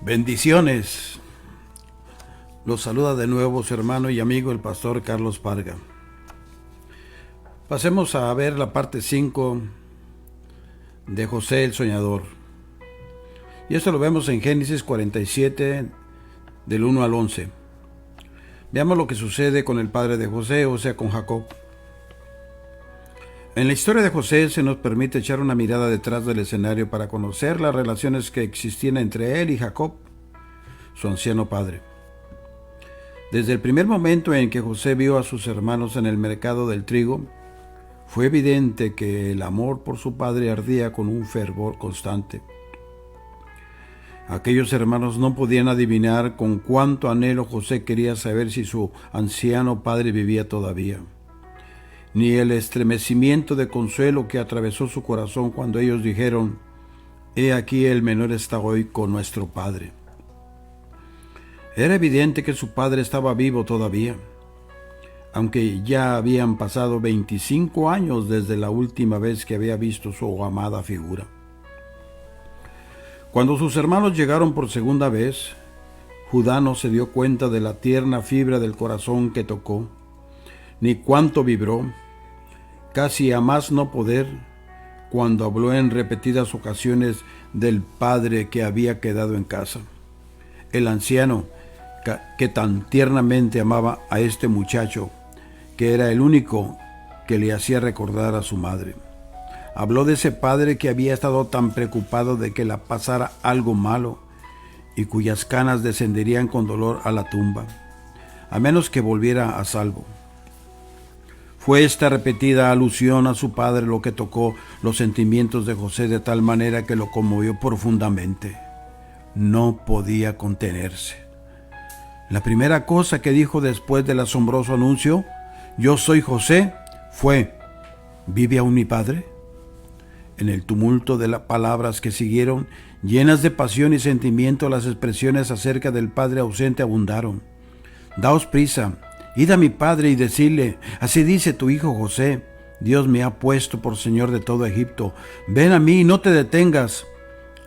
Bendiciones. Los saluda de nuevo su hermano y amigo el pastor Carlos Parga. Pasemos a ver la parte 5 de José el Soñador. Y esto lo vemos en Génesis 47 del 1 al 11. Veamos lo que sucede con el padre de José, o sea con Jacob. En la historia de José se nos permite echar una mirada detrás del escenario para conocer las relaciones que existían entre él y Jacob, su anciano padre. Desde el primer momento en que José vio a sus hermanos en el mercado del trigo, fue evidente que el amor por su padre ardía con un fervor constante. Aquellos hermanos no podían adivinar con cuánto anhelo José quería saber si su anciano padre vivía todavía, ni el estremecimiento de consuelo que atravesó su corazón cuando ellos dijeron: «He aquí el menor está hoy con nuestro padre». Era evidente que su padre estaba vivo todavía, aunque ya habían pasado 25 años desde la última vez que había visto su amada figura. Cuando sus hermanos llegaron por segunda vez, Judá no se dio cuenta de la tierna fibra del corazón que tocó, ni cuánto vibró, casi a más no poder, cuando habló en repetidas ocasiones del padre que había quedado en casa. El anciano, que tan tiernamente amaba a este muchacho, que era el único que le hacía recordar a su madre. Habló de ese padre que había estado tan preocupado de que la pasara algo malo y cuyas canas descenderían con dolor a la tumba, a menos que volviera a salvo. Fue esta repetida alusión a su padre lo que tocó los sentimientos de José de tal manera que lo conmovió profundamente. No podía contenerse. La primera cosa que dijo después del asombroso anuncio: «Yo soy José», fue: «¿Vive aún mi padre?». En el tumulto de las palabras que siguieron, llenas de pasión y sentimiento, las expresiones acerca del padre ausente abundaron. «Daos prisa, id a mi padre y decidle: así dice tu hijo José, Dios me ha puesto por señor de todo Egipto. Ven a mí y no te detengas.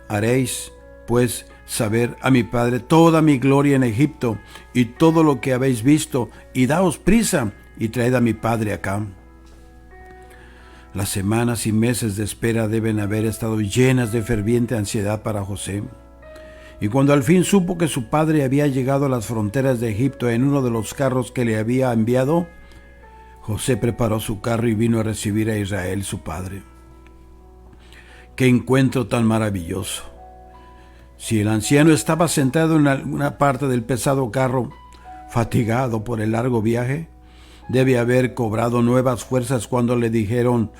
Haréis, pues, saber a mi padre toda mi gloria en Egipto y todo lo que habéis visto, y daos prisa y traed a mi padre acá». Las semanas y meses de espera deben haber estado llenas de ferviente ansiedad para José. Y cuando al fin supo que su padre había llegado a las fronteras de Egipto en uno de los carros que le había enviado, José preparó su carro y vino a recibir a Israel, su padre. ¡Qué encuentro tan maravilloso! Si el anciano estaba sentado en alguna parte del pesado carro, fatigado por el largo viaje, debe haber cobrado nuevas fuerzas cuando le dijeron: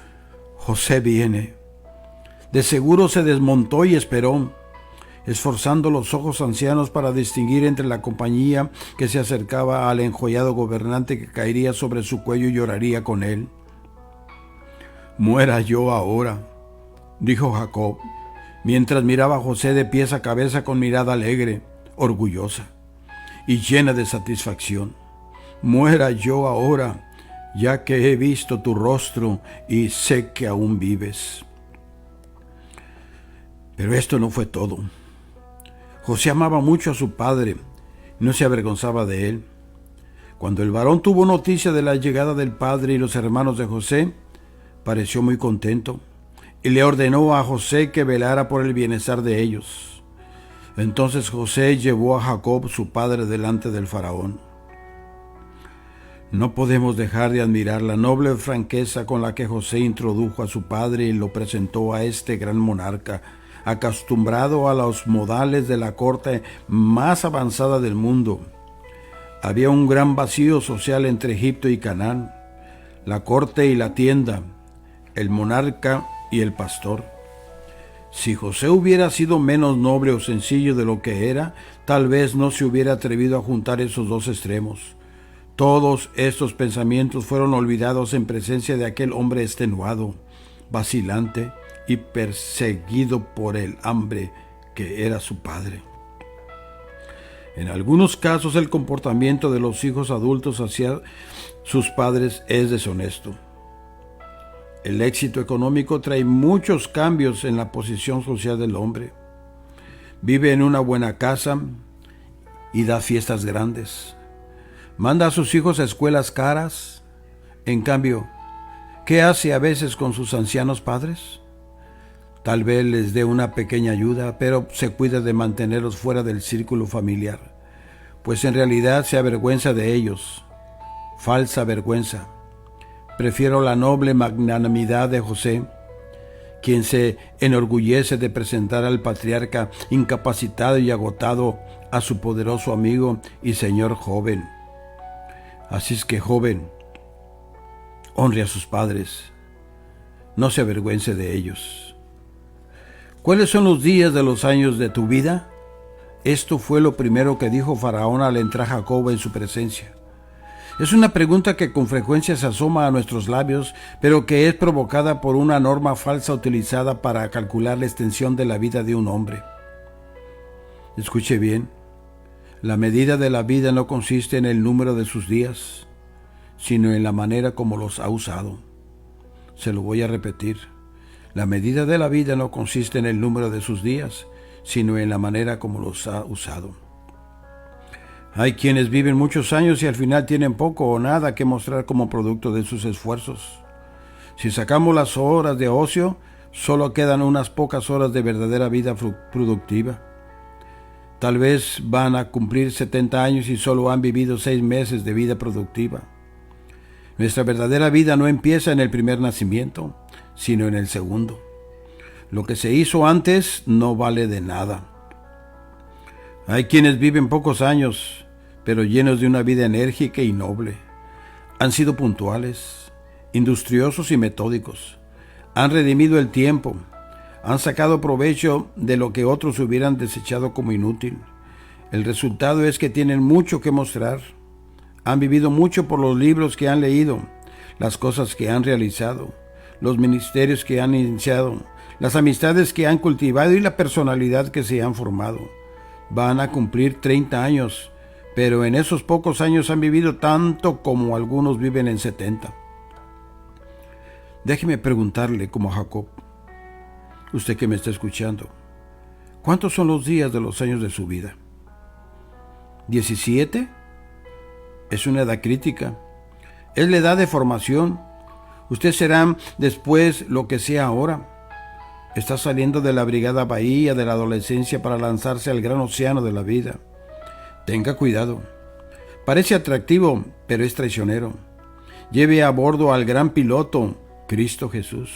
«José viene». De seguro se desmontó y esperó, esforzando los ojos ancianos para distinguir entre la compañía que se acercaba al enjollado gobernante que caería sobre su cuello y lloraría con él. «Muera yo ahora», dijo Jacob, mientras miraba a José de pies a cabeza con mirada alegre, orgullosa y llena de satisfacción. «Muera yo ahora, ya que he visto tu rostro y sé que aún vives». Pero esto no fue todo. José amaba mucho a su padre y no se avergonzaba de él. Cuando el varón tuvo noticia de la llegada del padre y los hermanos de José, pareció muy contento y le ordenó a José que velara por el bienestar de ellos. Entonces José llevó a Jacob, su padre, delante del faraón. No podemos dejar de admirar la noble franqueza con la que José introdujo a su padre y lo presentó a este gran monarca, acostumbrado a los modales de la corte más avanzada del mundo. Había un gran vacío social entre Egipto y Canaán, la corte y la tienda, el monarca y el pastor. Si José hubiera sido menos noble o sencillo de lo que era, tal vez no se hubiera atrevido a juntar esos dos extremos. Todos estos pensamientos fueron olvidados en presencia de aquel hombre extenuado, vacilante y perseguido por el hambre que era su padre. En algunos casos el comportamiento de los hijos adultos hacia sus padres es deshonesto. El éxito económico trae muchos cambios en la posición social del hombre. Vive en una buena casa y da fiestas grandes. Manda a sus hijos a escuelas caras. En cambio, ¿qué hace a veces con sus ancianos padres? Tal vez les dé una pequeña ayuda, pero se cuida de mantenerlos fuera del círculo familiar, pues en realidad se avergüenza de ellos. Falsa vergüenza. Prefiero la noble magnanimidad de José, quien se enorgullece de presentar al patriarca incapacitado y agotado a su poderoso amigo y señor joven. Así es que, joven, honre a sus padres, no se avergüence de ellos. ¿Cuáles son los días de los años de tu vida? Esto fue lo primero que dijo Faraón al entrar Jacob en su presencia. Es una pregunta que con frecuencia se asoma a nuestros labios, pero que es provocada por una norma falsa utilizada para calcular la extensión de la vida de un hombre. Escuche bien, la medida de la vida no consiste en el número de sus días, sino en la manera como los ha usado. Se lo voy a repetir. La medida de la vida no consiste en el número de sus días, sino en la manera como los ha usado. Hay quienes viven muchos años y al final tienen poco o nada que mostrar como producto de sus esfuerzos. Si sacamos las horas de ocio, solo quedan unas pocas horas de verdadera vida productiva. Tal vez van a cumplir 70 años y solo han vivido 6 meses de vida productiva. Nuestra verdadera vida no empieza en el primer nacimiento, sino en el segundo. Lo que se hizo antes no vale de nada. Hay quienes viven pocos años, pero llenos de una vida enérgica y noble. Han sido puntuales, industriosos y metódicos. Han redimido el tiempo. Han sacado provecho de lo que otros hubieran desechado como inútil. El resultado es que tienen mucho que mostrar. Han vivido mucho por los libros que han leído, las cosas que han realizado, los ministerios que han iniciado, las amistades que han cultivado y la personalidad que se han formado. Van a cumplir 30 años, pero en esos pocos años han vivido tanto como algunos viven en 70. Déjeme preguntarle como Jacob, usted que me está escuchando, ¿cuántos son los días de los años de su vida? ¿17? Es una edad crítica. Es la edad de formación. Usted será después lo que sea ahora. Está saliendo de la brigada bahía de la adolescencia para lanzarse al gran océano de la vida. Tenga cuidado. Parece atractivo, pero es traicionero. Lleve a bordo al gran piloto, Cristo Jesús.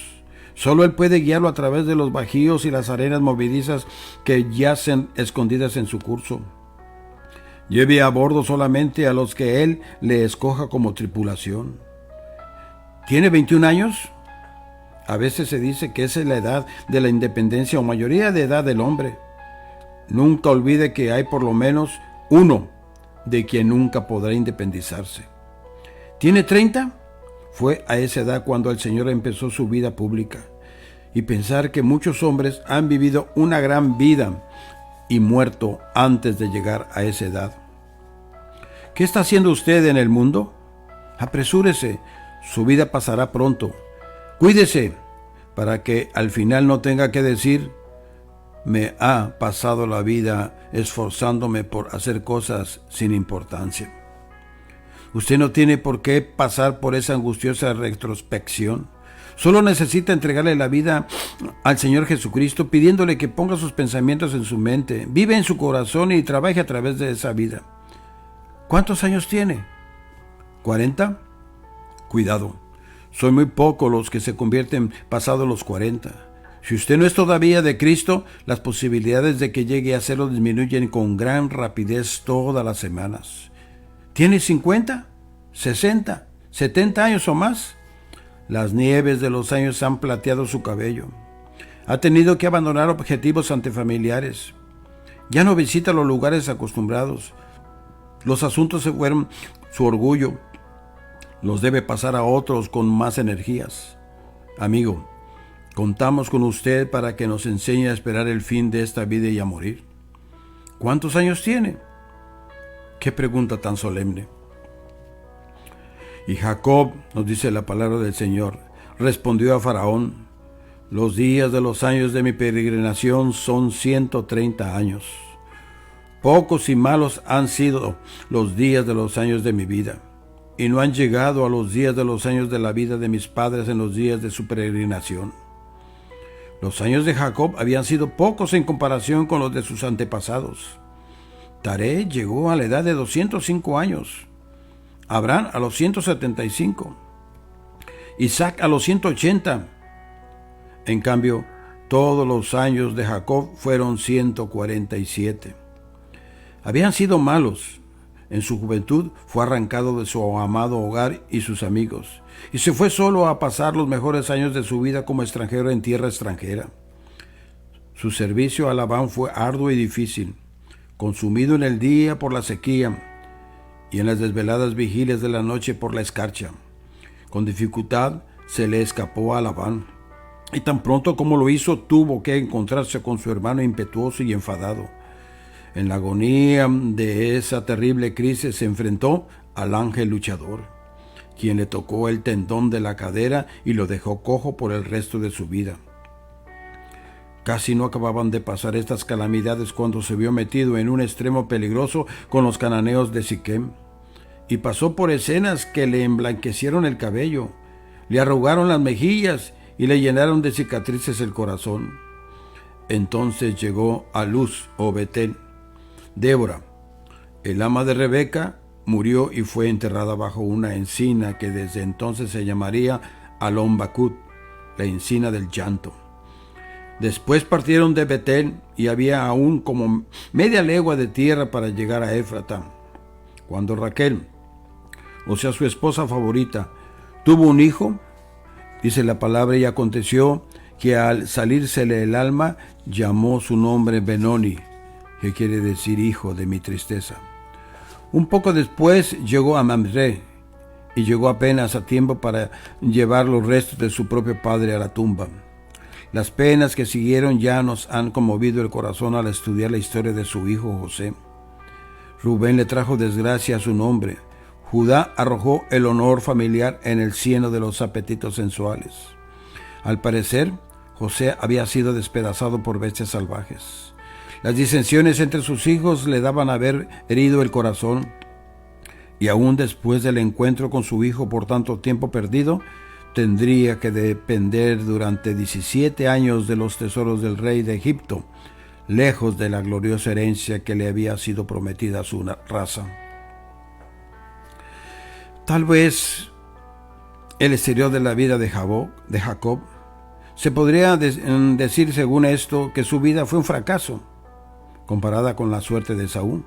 Solo Él puede guiarlo a través de los bajíos y las arenas movedizas que yacen escondidas en su curso. Lleve a bordo solamente a los que Él le escoja como tripulación. ¿Tiene 21 años? A veces se dice que esa es la edad de la independencia o mayoría de edad del hombre. Nunca olvide que hay por lo menos uno de quien nunca podrá independizarse. ¿Tiene 30? Fue a esa edad cuando el Señor empezó su vida pública. Y pensar que muchos hombres han vivido una gran vida y muerto antes de llegar a esa edad. ¿Qué está haciendo usted en el mundo? Apresúrese, su vida pasará pronto. Cuídese para que al final no tenga que decir: me ha pasado la vida esforzándome por hacer cosas sin importancia. Usted no tiene por qué pasar por esa angustiosa retrospección. Solo necesita entregarle la vida al Señor Jesucristo, pidiéndole que ponga sus pensamientos en su mente, vive en su corazón y trabaje a través de esa vida. ¿Cuántos años tiene? ¿40? Cuidado, son muy pocos los que se convierten pasados los 40. Si usted no es todavía de Cristo, las posibilidades de que llegue a serlo disminuyen con gran rapidez todas las semanas. ¿Tiene 50? ¿60? ¿70 años o más? Las nieves de los años han plateado su cabello. Ha tenido que abandonar objetivos antifamiliares. Ya no visita los lugares acostumbrados. Los asuntos se fueron su orgullo. Los debe pasar a otros con más energías. Amigo, contamos con usted para que nos enseñe a esperar el fin de esta vida y a morir. ¿Cuántos años tiene? Qué pregunta tan solemne. Y Jacob, nos dice la palabra del Señor, respondió a Faraón: Los días de los años de mi peregrinación son 130 años. Pocos y malos han sido los días de los años de mi vida, y no han llegado a los días de los años de la vida de mis padres en los días de su peregrinación. Los años de Jacob habían sido pocos en comparación con los de sus antepasados. Taré llegó a la edad de 205 años, Abraham a los 175, Isaac a los 180. En cambio, todos los años de Jacob fueron 147. Habían sido malos. En su juventud fue arrancado de su amado hogar y sus amigos, y se fue solo a pasar los mejores años de su vida como extranjero en tierra extranjera. Su servicio a Labán fue arduo y difícil, consumido en el día por la sequía y en las desveladas vigilias de la noche por la escarcha. Con dificultad se le escapó a Labán, y tan pronto como lo hizo tuvo que encontrarse con su hermano impetuoso y enfadado. En la agonía de esa terrible crisis se enfrentó al ángel luchador, quien le tocó el tendón de la cadera y lo dejó cojo por el resto de su vida. Casi no acababan de pasar estas calamidades cuando se vio metido en un extremo peligroso con los cananeos de Siquem, y pasó por escenas que le emblanquecieron el cabello, le arrugaron las mejillas y le llenaron de cicatrices el corazón. Entonces llegó a Luz o Betel. Débora, el ama de Rebeca, murió y fue enterrada bajo una encina que desde entonces se llamaría Alon Bacut, la encina del llanto. Después partieron de Betel y había aún como media legua de tierra para llegar a Éfrata. Cuando Raquel, o sea su esposa favorita, tuvo un hijo, dice la palabra, y aconteció que al salírsele el alma, llamó su nombre Benoni, que quiere decir hijo de mi tristeza. Un poco después llegó a Mamre, y llegó apenas a tiempo para llevar los restos de su propio padre a la tumba. Las penas que siguieron ya nos han conmovido el corazón al estudiar la historia de su hijo José. Rubén le trajo desgracia a su nombre. Judá arrojó el honor familiar en el cieno de los apetitos sensuales. Al parecer, José había sido despedazado por bestias salvajes. Las disensiones entre sus hijos le daban haber herido el corazón, y aún después del encuentro con su hijo por tanto tiempo perdido, tendría que depender durante 17 años de los tesoros del rey de Egipto, lejos de la gloriosa herencia que le había sido prometida a su raza. Tal vez el exterior de la vida de Jacob, se podría decir según esto que su vida fue un fracaso, comparada con la suerte de Esaú.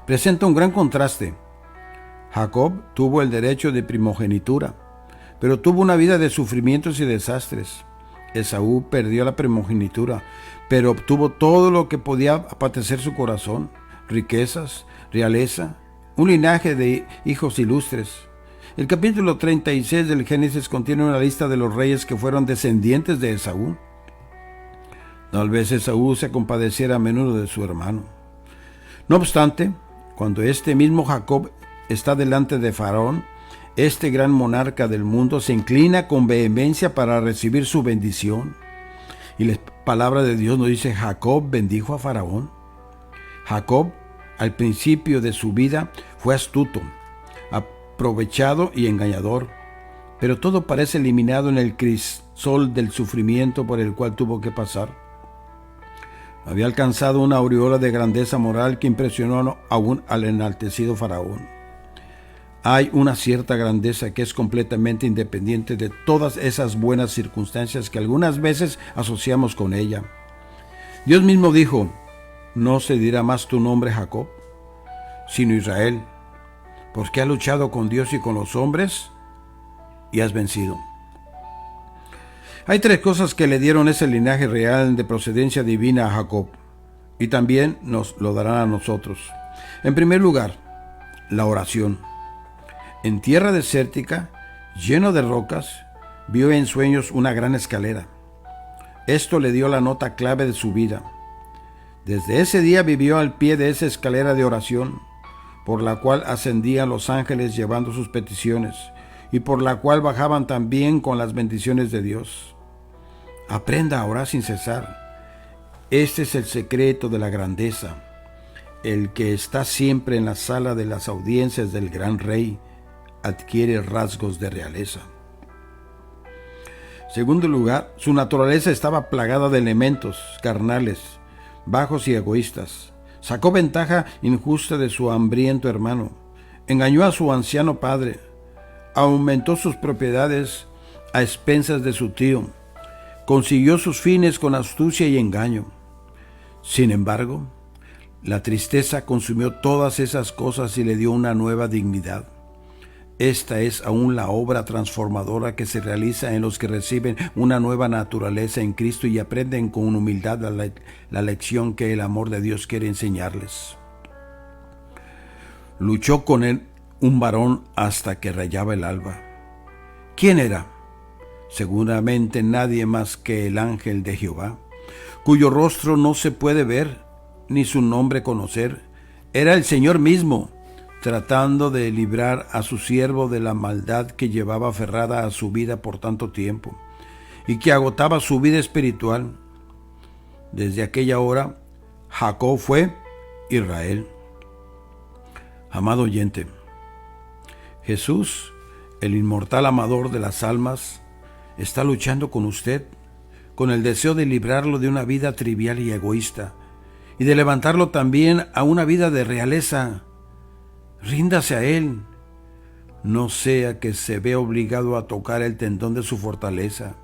Presenta un gran contraste. Jacob tuvo el derecho de primogenitura, pero tuvo una vida de sufrimientos y desastres. Esaú perdió la primogenitura, pero obtuvo todo lo que podía apetecer su corazón: riquezas, realeza, un linaje de hijos ilustres. El capítulo 36 del Génesis contiene una lista de los reyes que fueron descendientes de Esaú. Tal vez Esaú se compadeciera a menudo de su hermano. No obstante, cuando este mismo Jacob está delante de Faraón, este gran monarca del mundo se inclina con vehemencia para recibir su bendición. Y la palabra de Dios nos dice: Jacob bendijo a Faraón. Jacob, al principio de su vida, fue astuto, aprovechado y engañador, pero todo parece eliminado en el crisol del sufrimiento por el cual tuvo que pasar. Había alcanzado una aureola de grandeza moral que impresionó aún al enaltecido Faraón. Hay una cierta grandeza que es completamente independiente de todas esas buenas circunstancias que algunas veces asociamos con ella. Dios mismo dijo: no se dirá más tu nombre Jacob, sino Israel, porque has luchado con Dios y con los hombres y has vencido. Hay tres cosas que le dieron ese linaje real de procedencia divina a Jacob, y también nos lo darán a nosotros. En primer lugar, la oración. En tierra desértica, lleno de rocas, vio en sueños una gran escalera. Esto le dio la nota clave de su vida. Desde ese día vivió al pie de esa escalera de oración, por la cual ascendían los ángeles llevando sus peticiones, y por la cual bajaban también con las bendiciones de Dios. Aprenda a orar sin cesar. Este es el secreto de la grandeza. El que está siempre en la sala de las audiencias del gran rey adquiere rasgos de realeza. Segundo lugar, su naturaleza estaba plagada de elementos carnales, bajos y egoístas. Sacó ventaja injusta de su hambriento hermano. Engañó a su anciano padre. Aumentó sus propiedades a expensas de su tío. Consiguió sus fines con astucia y engaño. Sin embargo, la tristeza consumió todas esas cosas y le dio una nueva dignidad. Esta es aún la obra transformadora que se realiza en los que reciben una nueva naturaleza en Cristo y aprenden con humildad la lección que el amor de Dios quiere enseñarles. Luchó con él un varón hasta que rayaba el alba. ¿Quién era? Seguramente nadie más que el ángel de Jehová, cuyo rostro no se puede ver, ni su nombre conocer. Era el Señor mismo, tratando de librar a su siervo de la maldad que llevaba aferrada a su vida por tanto tiempo, y que agotaba su vida espiritual. Desde aquella hora, Jacob fue Israel. Amado oyente, Jesús, el inmortal amador de las almas, está luchando con usted, con el deseo de librarlo de una vida trivial y egoísta, y de levantarlo también a una vida de realeza. Ríndase a Él, no sea que se vea obligado a tocar el tendón de su fortaleza.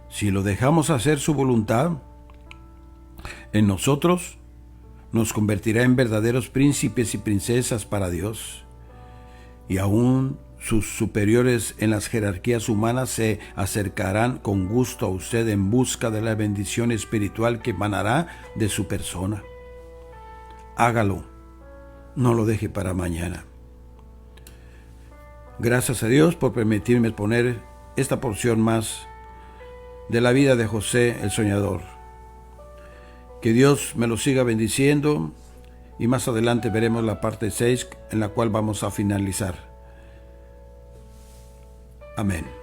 Si lo dejamos hacer su voluntad, en nosotros nos convertirá en verdaderos príncipes y princesas para Dios, y aún sus superiores en las jerarquías humanas se acercarán con gusto a usted en busca de la bendición espiritual que emanará de su persona. Hágalo, no lo deje para mañana. Gracias a Dios por permitirme poner esta porción más de la vida de José el Soñador. Que Dios me lo siga bendiciendo y más adelante veremos la parte 6 en la cual vamos a finalizar. Amén.